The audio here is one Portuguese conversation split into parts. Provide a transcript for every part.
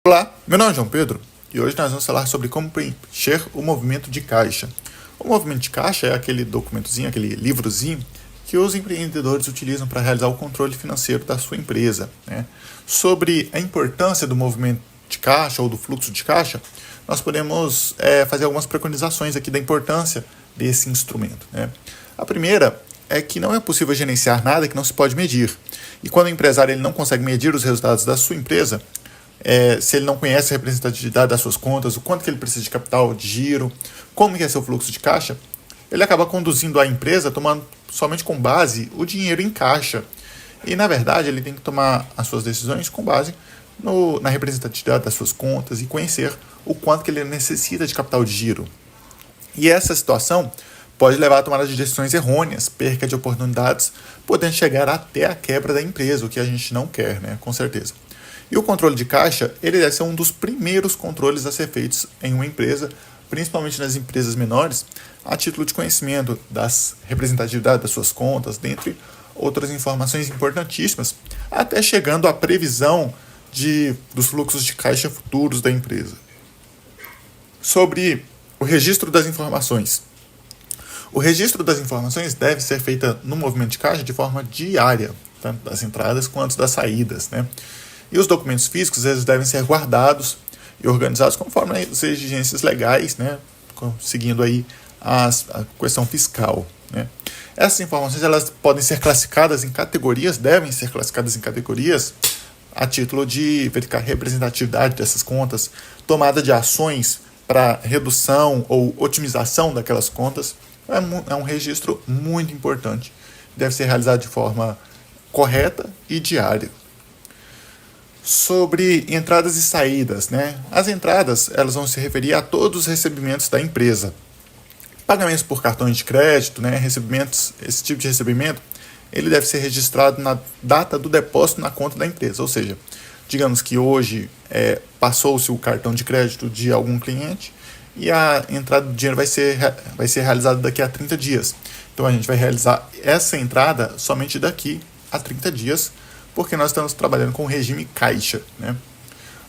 Olá, meu nome é João Pedro e hoje nós vamos falar sobre como preencher o movimento de caixa. O movimento de caixa é aquele documentozinho, aquele livrozinho que os empreendedores utilizam para realizar o controle financeiro da sua empresa, né? Sobre a importância do movimento de caixa ou do fluxo de caixa, nós podemos fazer algumas preconizações aqui da importância desse instrumento, né? A primeira é que não é possível gerenciar nada que não se pode medir. E quando o empresário ele não consegue medir os resultados da sua empresa, se ele não conhece a representatividade das suas contas, o quanto que ele precisa de capital, de giro, como que é seu fluxo de caixa, ele acaba conduzindo a empresa tomando somente com base o dinheiro em caixa. E, na verdade, ele tem que tomar as suas decisões com base na representatividade das suas contas e conhecer o quanto que ele necessita de capital de giro. E essa situação pode levar a tomada de decisões errôneas, perca de oportunidades, podendo chegar até a quebra da empresa, o que a gente não quer, né? Com certeza. E o controle de caixa, ele deve ser um dos primeiros controles a ser feitos em uma empresa, principalmente nas empresas menores, a título de conhecimento das representatividades das suas contas, dentre outras informações importantíssimas, até chegando à previsão dos fluxos de caixa futuros da empresa. Sobre o registro das informações. O registro das informações deve ser feito no movimento de caixa de forma diária, tanto das entradas quanto das saídas, né? E os documentos físicos eles devem ser guardados e organizados conforme as exigências legais, né? Seguindo aí a questão fiscal, né? Essas informações elas podem ser classificadas em categorias, devem ser classificadas em categorias a título de verificar a representatividade dessas contas, tomada de ações para redução ou otimização daquelas contas. É um registro muito importante. Deve ser realizado de forma correta e diária. Sobre entradas e saídas, né? As entradas elas vão se referir a todos os recebimentos da empresa. Pagamentos por cartões de crédito, né? Recebimentos, esse tipo de recebimento, ele deve ser registrado na data do depósito na conta da empresa. Ou seja, digamos que hoje passou-se o cartão de crédito de algum cliente e a entrada do dinheiro vai ser realizada daqui a 30 dias. Então a gente vai realizar essa entrada somente daqui a 30 dias, porque nós estamos trabalhando com o regime caixa, né?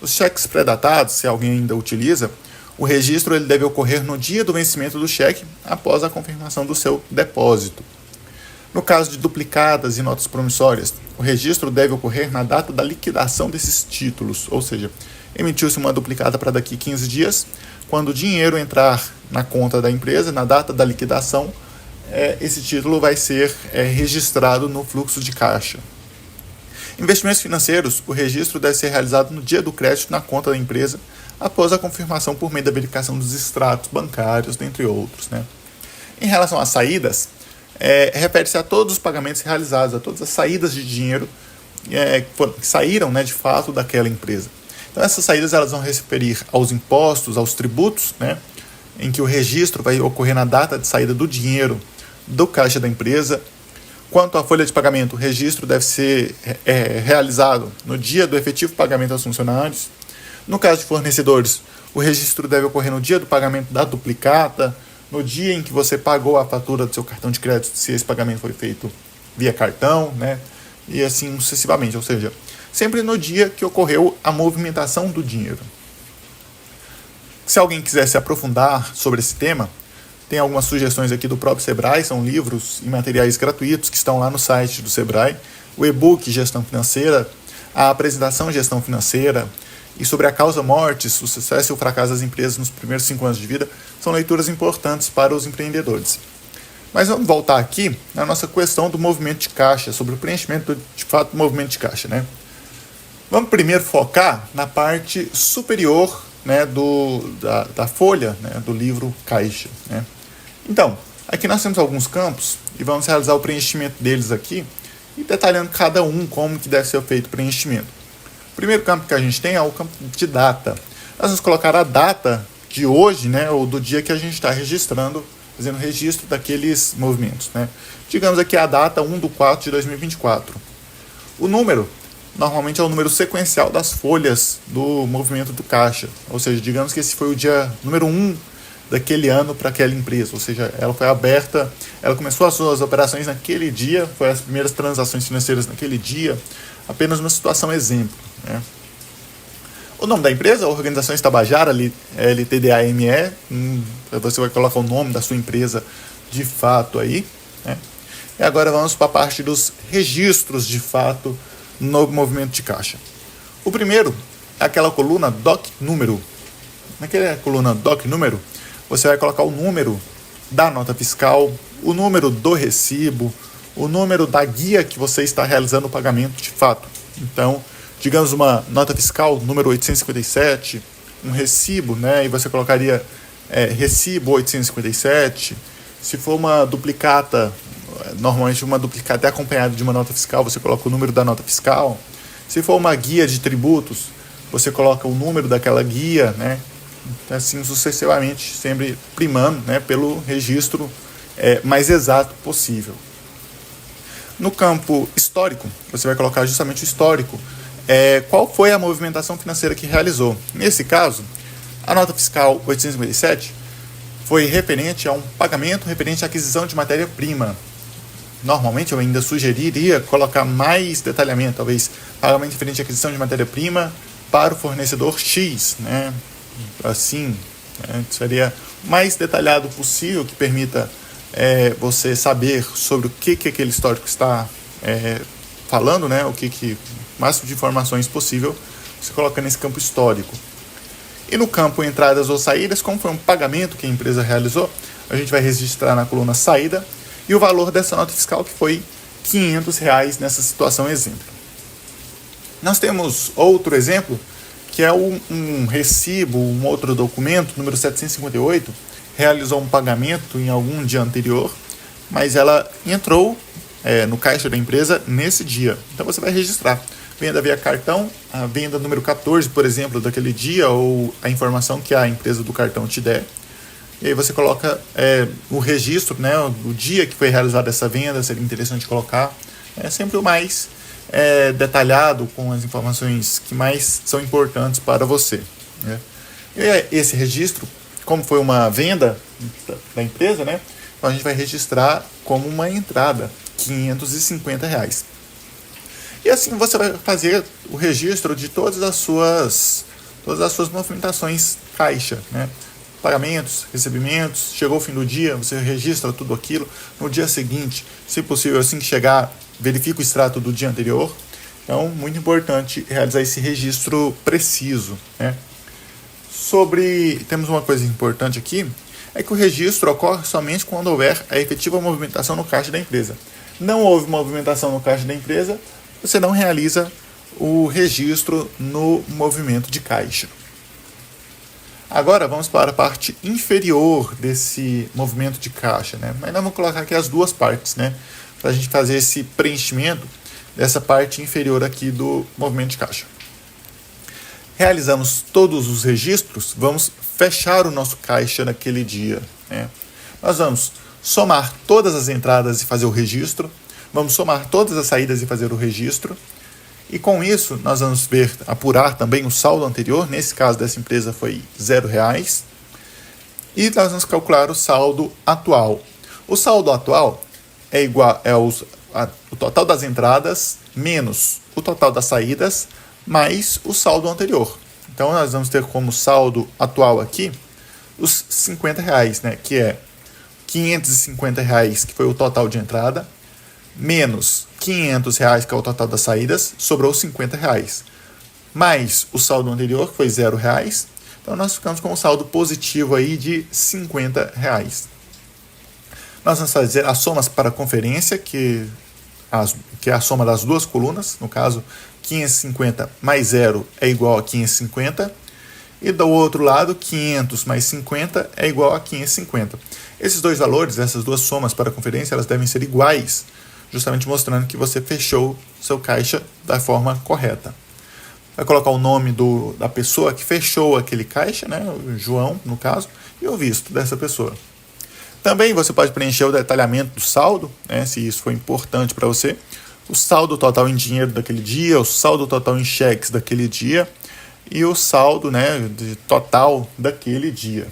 Os cheques pré-datados, se alguém ainda utiliza, o registro ele deve ocorrer no dia do vencimento do cheque, após a confirmação do seu depósito. No caso de duplicadas e notas promissórias, o registro deve ocorrer na data da liquidação desses títulos, ou seja, emitiu-se uma duplicata para daqui 15 dias, quando o dinheiro entrar na conta da empresa, na data da liquidação, esse título vai ser registrado no fluxo de caixa. Investimentos financeiros, o registro deve ser realizado no dia do crédito na conta da empresa, após a confirmação por meio da verificação dos extratos bancários, dentre outros, né? Em relação às saídas, refere-se a todos os pagamentos realizados, a todas as saídas de dinheiro que saíram, né, de fato daquela empresa. Então essas saídas elas vão referir aos impostos, aos tributos, né, em que o registro vai ocorrer na data de saída do dinheiro do caixa da empresa. Quanto à folha de pagamento, o registro deve ser realizado no dia do efetivo pagamento aos funcionários. No caso de fornecedores, o registro deve ocorrer no dia do pagamento da duplicata, no dia em que você pagou a fatura do seu cartão de crédito, se esse pagamento foi feito via cartão, né? E assim sucessivamente, ou seja, sempre no dia que ocorreu a movimentação do dinheiro. Se alguém quiser se aprofundar sobre esse tema, tem algumas sugestões aqui do próprio Sebrae, são livros e materiais gratuitos que estão lá no site do Sebrae. O e-book Gestão Financeira, a apresentação Gestão Financeira e sobre a causa mortes, o sucesso e o fracasso das empresas nos primeiros 5 anos de vida, são leituras importantes para os empreendedores. Mas vamos voltar aqui na nossa questão do movimento de caixa, sobre o preenchimento de fato do movimento de caixa, né? Vamos primeiro focar na parte superior, né, da folha, né, do livro caixa, né? Então, aqui nós temos alguns campos e vamos realizar o preenchimento deles aqui e detalhando cada um como que deve ser feito o preenchimento. O primeiro campo que a gente tem é o campo de data. Nós vamos colocar a data de hoje, né, ou do dia que a gente está registrando, fazendo o registro daqueles movimentos, né? Digamos aqui a data 1/4 de 2024. O número, normalmente é o número sequencial das folhas do movimento do caixa, ou seja, digamos que esse foi o dia número 1 daquele ano para aquela empresa, ou seja, ela foi aberta, ela começou as suas operações naquele dia, foi as primeiras transações financeiras naquele dia, apenas uma situação exemplo, né? O nome da empresa, Organizações Tabajara, LTDAME, você vai colocar o nome da sua empresa de fato aí, né? E agora vamos para a parte dos registros de fato no movimento de caixa. O primeiro é aquela coluna DOC número. Naquela coluna DOC número, você vai colocar o número da nota fiscal, o número do recibo, o número da guia que você está realizando o pagamento de fato. Então, digamos uma nota fiscal número 857, um recibo, né? E você colocaria recibo 857. Se for uma duplicata, normalmente uma duplicata é acompanhada de uma nota fiscal, você coloca o número da nota fiscal. Se for uma guia de tributos, você coloca o número daquela guia, né? Assim sucessivamente, sempre primando, né, pelo registro mais exato possível. No campo histórico, você vai colocar justamente o histórico. Qual foi a movimentação financeira que realizou? Nesse caso, a nota fiscal 857 foi referente a um pagamento referente à aquisição de matéria-prima. Normalmente eu ainda sugeriria colocar mais detalhamento, talvez pagamento referente à aquisição de matéria-prima para o fornecedor X, né? Assim, né? Seria mais detalhado possível, que permita você saber sobre o que aquele histórico está falando, né? O máximo de informações possível você coloca nesse campo histórico. E no campo entradas ou saídas, como foi um pagamento que a empresa realizou, a gente vai registrar na coluna saída e o valor dessa nota fiscal, que foi R$500 nessa situação exemplo. Nós temos outro exemplo, que é um recibo, um outro documento, número 758, realizou um pagamento em algum dia anterior, mas ela entrou no caixa da empresa nesse dia. Então você vai registrar venda via cartão, a venda número 14, por exemplo, daquele dia, ou a informação que a empresa do cartão te der. E aí você coloca o registro, né, o dia que foi realizada essa venda, seria interessante colocar. É sempre o mais detalhado, com as informações que mais são importantes para você, né? E esse registro, como foi uma venda da empresa, né, então a gente vai registrar como uma entrada, R$550. E assim você vai fazer o registro de todas as suas movimentações caixa, né? Pagamentos, recebimentos, chegou o fim do dia, você registra tudo aquilo. No dia seguinte, se possível, assim que chegar, verifica o extrato do dia anterior. Então, muito importante realizar esse registro preciso, né? Temos uma coisa importante aqui, é que o registro ocorre somente quando houver a efetiva movimentação no caixa da empresa. Não houve movimentação no caixa da empresa, você não realiza o registro no movimento de caixa. Agora vamos para a parte inferior desse movimento de caixa, né? Mas nós vamos colocar aqui as duas partes, né? Para a gente fazer esse preenchimento dessa parte inferior aqui do movimento de caixa. Realizamos todos os registros, vamos fechar o nosso caixa naquele dia, né? Nós vamos somar todas as entradas e fazer o registro, vamos somar todas as saídas e fazer o registro. E com isso, nós vamos apurar também o saldo anterior. Nesse caso dessa empresa foi R$0. E nós vamos calcular o saldo atual. O saldo atual é igual o total das entradas menos o total das saídas mais o saldo anterior. Então, nós vamos ter como saldo atual aqui os R$50, né? Que é R$550, que foi o total de entrada, menos R$500, que é o total das saídas, sobrou R$50. Mais o saldo anterior, que foi R$0. Então, nós ficamos com um saldo positivo aí de R$50. Nós vamos fazer as somas para a conferência, que é a soma das duas colunas. No caso, 550 mais 0 é igual a 550. E do outro lado, 500 mais 50 é igual a 550. Esses dois valores, essas duas somas para a conferência, elas devem ser iguais, justamente mostrando que você fechou seu caixa da forma correta. Vai colocar o nome da pessoa que fechou aquele caixa, né? O João, no caso, e o visto dessa pessoa. Também você pode preencher o detalhamento do saldo, né? Se isso for importante para você. O saldo total em dinheiro daquele dia, o saldo total em cheques daquele dia e o saldo, né, total daquele dia.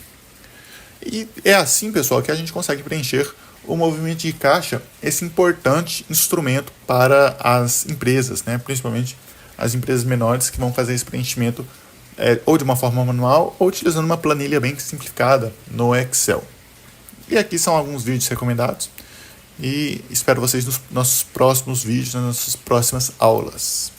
E é assim, pessoal, que a gente consegue preencher o movimento de caixa, esse importante instrumento para as empresas, né? Principalmente as empresas menores que vão fazer esse preenchimento ou de uma forma manual ou utilizando uma planilha bem simplificada no Excel. E aqui são alguns vídeos recomendados e espero vocês nos nossos próximos vídeos, nas nossas próximas aulas.